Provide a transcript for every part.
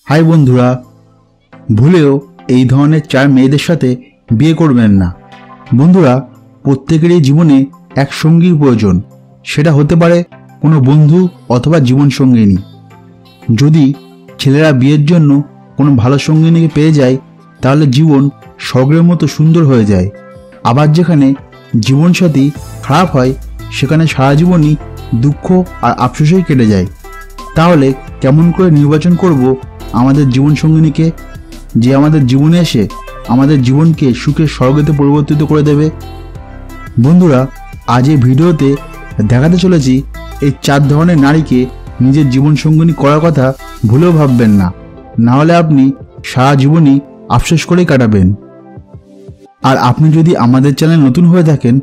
High বন্ধুরা, ভুলেও এই ধরনের 4 মেয়েদের সাথে বিয়ে করবেন না। বন্ধুরা, প্রত্যেকেরই জীবনে এক সঙ্গীর প্রয়োজন। সেটা হতে পারে কোনো বন্ধু অথবা জীবন সঙ্গিনী। যদি ছেলেরা বিয়ের জন্য কোনো ভালো সঙ্গিনীকে পেয়ে যায় তাহলে জীবন স্বর্গের মতো সুন্দর হয়ে যায়। আবার যেখানে জীবনসাথী খারাপ হয় সেখানে সারা জীবনই দুঃখ আর আফসোসেই কেটে যায়। তাহলে কেমন করে নির্বাচন করব আমাদের জীবন সঙ্গিনীকে, যে আমাদের জীবনে এসে আমাদের জীবনকে সুখের স্বর্গতে পরিবর্তিত করে দেবে? বন্ধুরা, আজ এই ভিডিওতে দেখাতে চলেছি এই 4 ধরনের নারীকে নিজের জীবন সঙ্গিনী করার কথা ভুলেও ভাববেন না, নাহলে আপনি সারা জীবনই আফসোস করেই কাটাবেন। আর আপনি যদি আমাদের চ্যানেল নতুন হয়ে থাকেন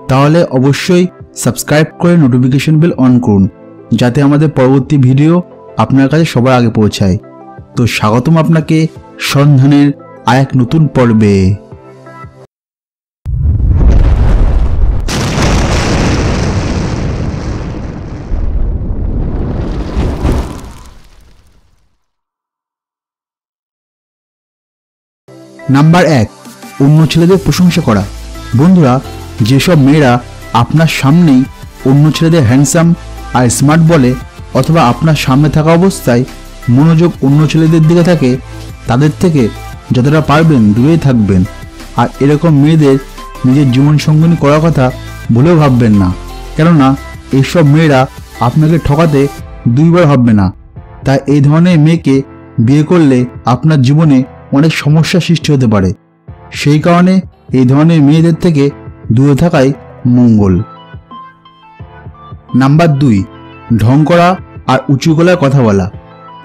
তাহলে অবশ্যই সাবস্ক্রাইব করে নোটিফিকেশন বেল অন করুন, যাতে আমাদের পরবর্তী ভিডিও আপনার কাছে সবার আগে পৌঁছায়। তো স্বাগতম আপনাকে সন্ধানের আর এক নতুন পর্বে। নাম্বার 1, অন্য ছেলেদের প্রশংসা করা। বন্ধুরা, যেসব মেয়েরা আপনার সামনেই অন্য ছেলেদের হ্যান্ডসাম আর স্মার্ট বলে অথবা আপনার সামনে থাকা অবস্থায় মনোযোগ অন্য ছেলেদের দিকে থাকে, তাদের থেকে যতটা পারবেন দূরেই থাকবেন। আর এরকম মেয়েদের নিজের জীবন সঙ্গিনী করার কথা ভুলেও ভাববেন না, কেননা এইসব মেয়েরা আপনাকে ঠকাতে 2 বার ভাববে না। তাই এই ধরনের মেয়েকে বিয়ে করলে আপনার জীবনে অনেক সমস্যার সৃষ্টি হতে পারে। সেই কারণে এই ধরনের মেয়েদের থেকে দূরে থাকাই মঙ্গল। নাম্বার 2, ঢং করা আর উঁচু গলায় কথা বলা।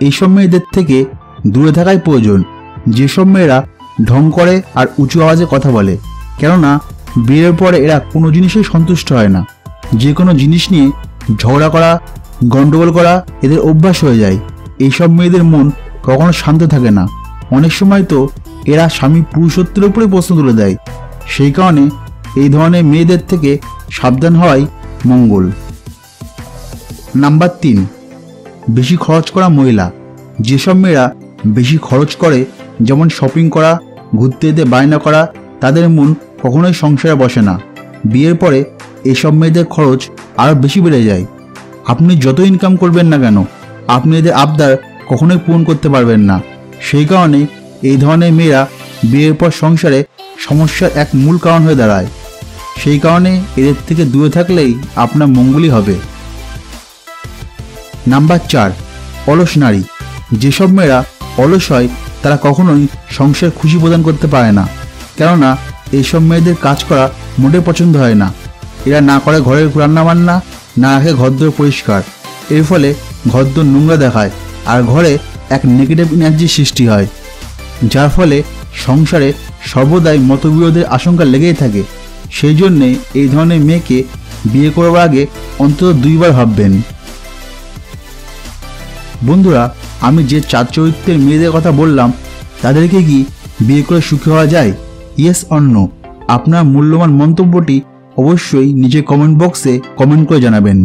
এইসব মেয়েদের থেকে দূরে থাকাই প্রয়োজন। যেসব মেয়েরা ঢং করে আর উঁচু আওয়াজে কথা বলে, কেননা বিয়ের পরে এরা কোনো জিনিসেই সন্তুষ্ট হয় না। যে কোনো জিনিস নিয়ে ঝগড়া করা, গন্ডগোল করা এদের অভ্যাস হয়ে যায়। এইসব মেয়েদের মন কখনো শান্ত থাকে না। অনেক সময় তো এরা স্বামী পুরুষত্বের উপরে প্রশ্ন তুলে দেয়। সেই কারণে এই ধরনের মেয়েদের থেকে সাবধান হওয়াই মঙ্গল। নাম্বার 3, বেশি খরচ করা মহিলা। যেসব মেয়েরা বেশি খরচ করে, যেমন শপিং করা, ঘুরতে যেতে বায়না করা, তাদের মন কখনোই সংসারে বসে না। বিয়ের পরে এসব মেয়েদের খরচ আরও বেশি বেড়ে যায়। আপনি যত ইনকাম করবেন না কেন, আপনি এদের আবদার কখনোই পূরণ করতে পারবেন না। সেই কারণে এই ধরনের মেয়েরা বিয়ের পর সংসারে সমস্যার এক মূল কারণ হয়ে দাঁড়ায়। সেই কারণে এদের থেকে দূরে থাকলেই আপনার মঙ্গলই হবে। নাম্বার 4, অলস নারী। যেসব মেয়েরা অলস হয় তারা কখনোই সংসার খুশি প্রদান করতে পারে না, কেননা এইসব মেয়েদের কাজ করা মোটেই পছন্দ হয় না। এরা না করে ঘরের রান্নাবান্না, না রাখে ঘরদোর পরিষ্কার। এর ফলে ঘরদোর নোংরা দেখায় আর ঘরে এক নেগেটিভ এনার্জি সৃষ্টি হয়, যার ফলে সংসারে সর্বদাই মতবিরোধের আশঙ্কা লেগেই থাকে। সেই জন্যে এই ধরনের মেয়েকে বিয়ে করবার আগে অন্তত 2 বার ভাববেন। বন্ধুরা, আমি যে 4 চরিত্রের মেয়েদের কথা বললাম তাদেরকে কি বিয়ে করে সুখী হওয়া যায়? Yes or no? আপনার মূল্যবান মন্তব্যটি অবশ্যই নিচে কমেন্ট বক্সে কমেন্ট করে জানাবেন।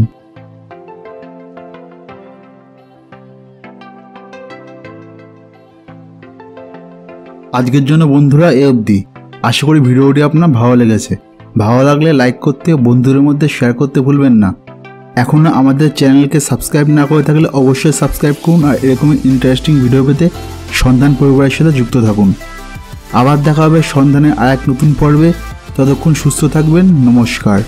আজকের জন্য বন্ধুরা এ অবধি। আশা করি ভিডিওটি আপনার ভালো লেগেছে। ভালো লাগলে লাইক করতে, বন্ধুদের মধ্যে শেয়ার করতে ভুলবেন না। এখনও আমাদের চ্যানেলকে সাবস্ক্রাইব না করে থাকলে অবশ্যই সাবস্ক্রাইব করুন আর এরকমই ইন্টারেস্টিং ভিডিও পেতে সন্ধান পরিবারের সাথে যুক্ত থাকুন। আবার দেখা হবে সন্ধানের আর এক নতুন পর্বে। ততক্ষণ সুস্থ থাকবেন। নমস্কার।